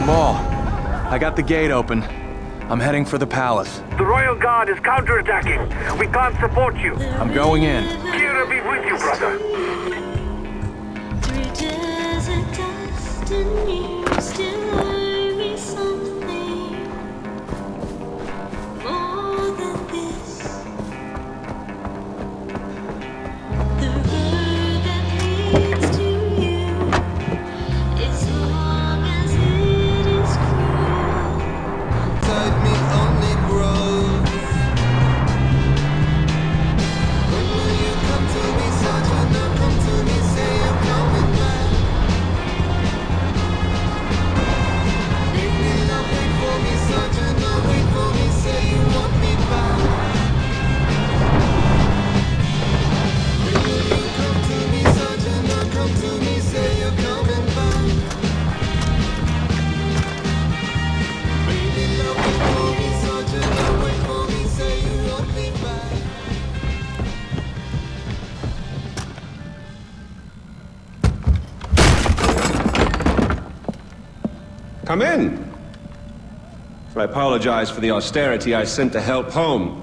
Ball, I got the gate open. I'm heading for the palace. The Royal Guard is counterattacking. We can't support you. I'm going in. Kira be with you, brother. Through desert dust and you still owe me something more than this. The road that leads to you, as long as it is cruel. Inside me only grows. When will you come to me, Sergeant? Now come to me, say you're coming back. Baby, now wait for me, Sergeant. Now wait for me, say you want me back. When will you come to me, Sergeant? Now come to me, say you're coming back. Baby, now wait for me, Sergeant. Now wait for me, say you want me back. Come in. I apologize for the austerity I sent to help home.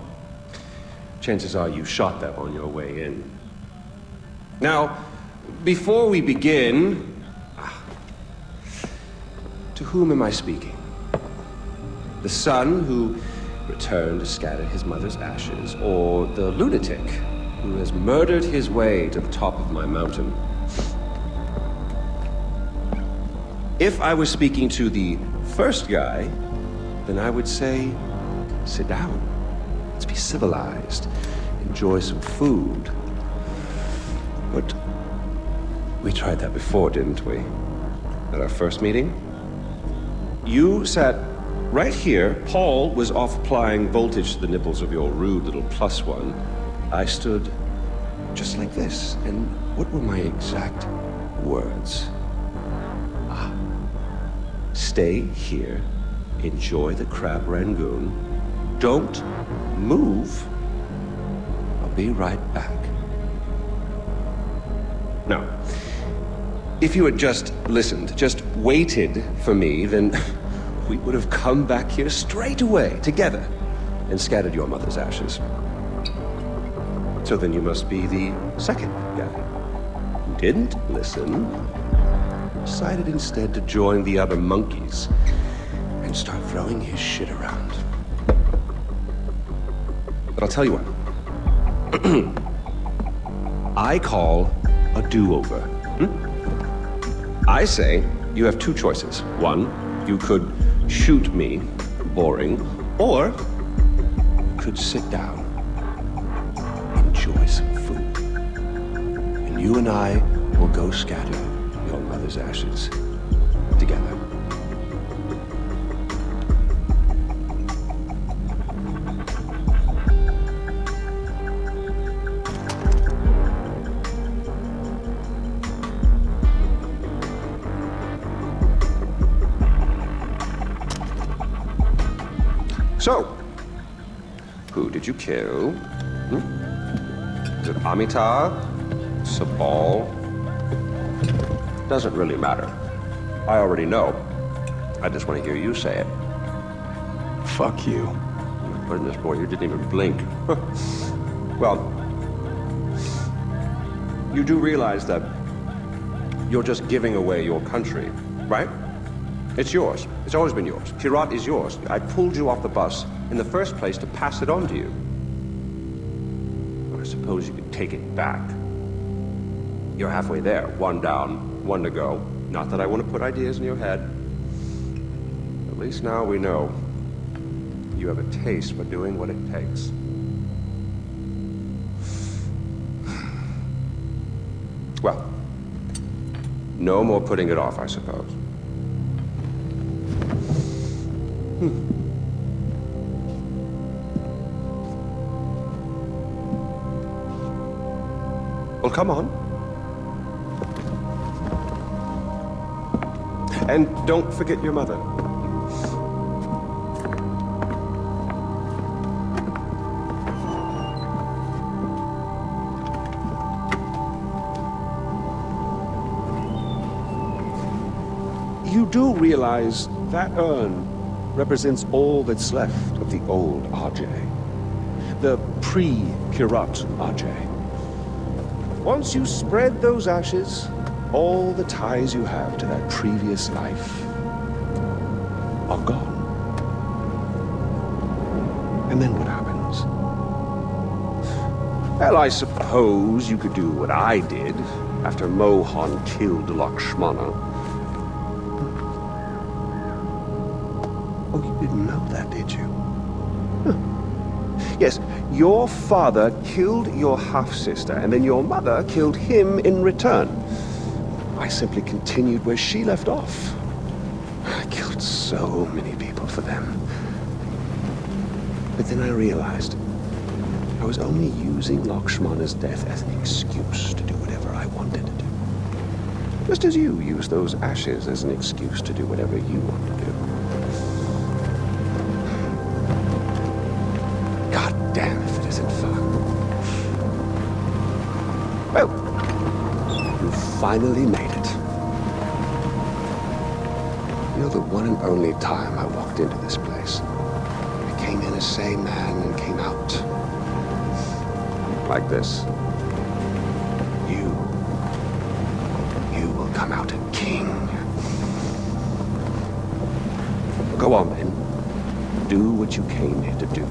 Chances are you shot them on your way in. Now, before we begin, to whom am I speaking? The son who returned to scatter his mother's ashes, or the lunatic who has murdered his way to the top of my mountain? If I was speaking to the first guy, then I would say, sit down. Let's be civilized. Enjoy some food. But we tried that before, didn't we? At our first meeting? You sat right here. Paul was off applying voltage to the nipples of your rude little plus one. I stood just like this. And what were my exact words? Stay here, enjoy the crab rangoon, don't move, I'll be right back. Now, if you had just listened, just waited for me, then we would have come back here straight away, together, and scattered your mother's ashes. So then you must be the second guy who didn't listen, decided instead to join the other monkeys and start throwing his shit around. But I'll tell you what. I call a do-over. I say you have two choices. One, you could shoot me, boring, or you could sit down, enjoy some food, and you and I will go scatter your mother's ashes together. So, who did you kill? Is it Amitabh? Sabal? Doesn't really matter. I already know. I just want to hear you say it. Fuck you. Goodness, boy, you didn't even blink. Well, you do realize that you're just giving away your country, right? It's yours. It's always been yours. Kyrat is yours. I pulled you off the bus in the first place to pass it on to you. I suppose you could take it back. You're halfway there. One down, one to go. Not that I want to put ideas in your head. At least now we know you have a taste for doing what it takes. Well, no more putting it off, I suppose. Well, come on. And don't forget your mother. you do realize that urn represents all that's left of the old Ajay. The pre-Kyrat Ajay. Once you spread those ashes, all the ties you have to that previous life are gone. And then what happens? Well, I suppose you could do what I did after Mohan killed Lakshmana. Oh, you didn't know that, did you? Huh. Yes, your father killed your half-sister, and then your mother killed him in return. I simply continued where she left off. I killed so many people for them. But then I realized I was only using Lakshmana's death as an excuse to do whatever I wanted to do. Just as you use those ashes as an excuse to do whatever you want to do. God damn if it isn't fun. Well, you finally made it. You know, the one and only time I walked into this place, I came in a sane man and came out like this. You will come out a king. Go on, then. Do what you came here to do.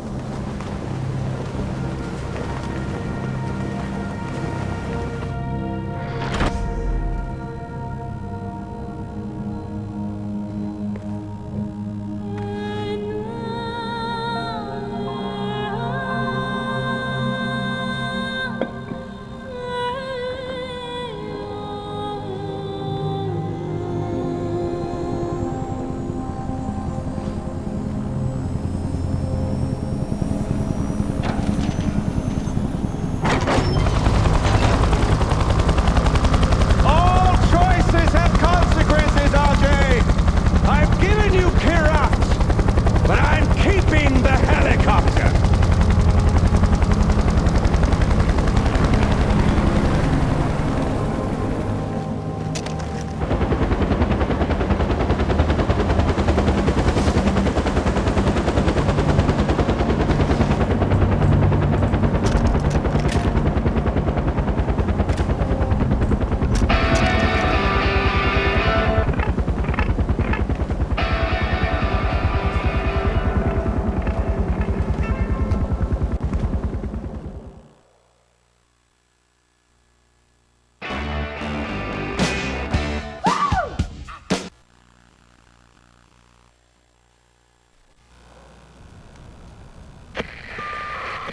All choices have consequences, Ajay. I've given you Kyrat, but I'm keeping the helicopter.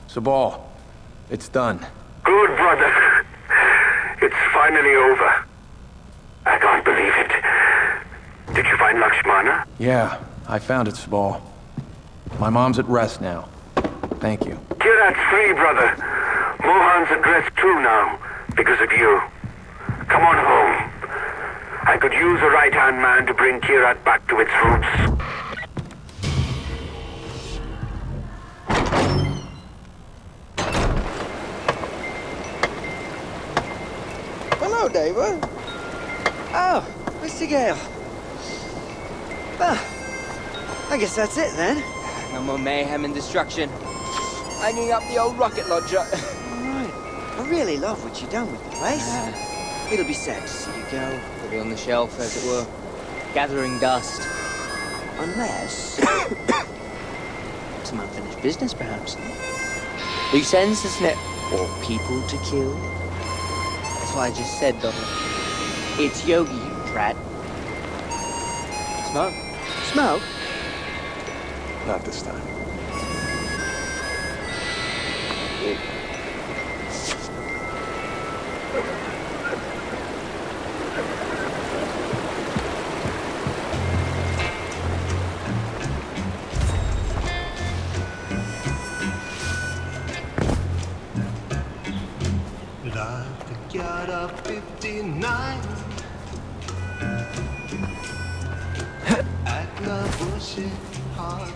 Sabal, it's done. Good, brother. It's finally over. I can't believe it. Did you find Lakshmana? Yeah, I found it, Sabal. My mom's at rest now. Thank you. Kyrat's free, brother. Mohan's at rest too now, because of you. Come on home. I could use a right-hand man to bring Kyrat back to its roots. Hello, David. Oh, Mr. Gale. I guess that's it then. No more mayhem and destruction. Hanging up the old rocket launcher. All right. I really love what you've done with the place. It'll be sad to see you go. It'll be on the shelf, as it were. Gathering dust. Unless... Some unfinished business, perhaps. Loose ends, isn't it? Or people to kill. That's what I just said, Donald. It's Yogi, you prat. Smoke. Smoke? Not this time. Like the Kyrati-American at the bushy heart.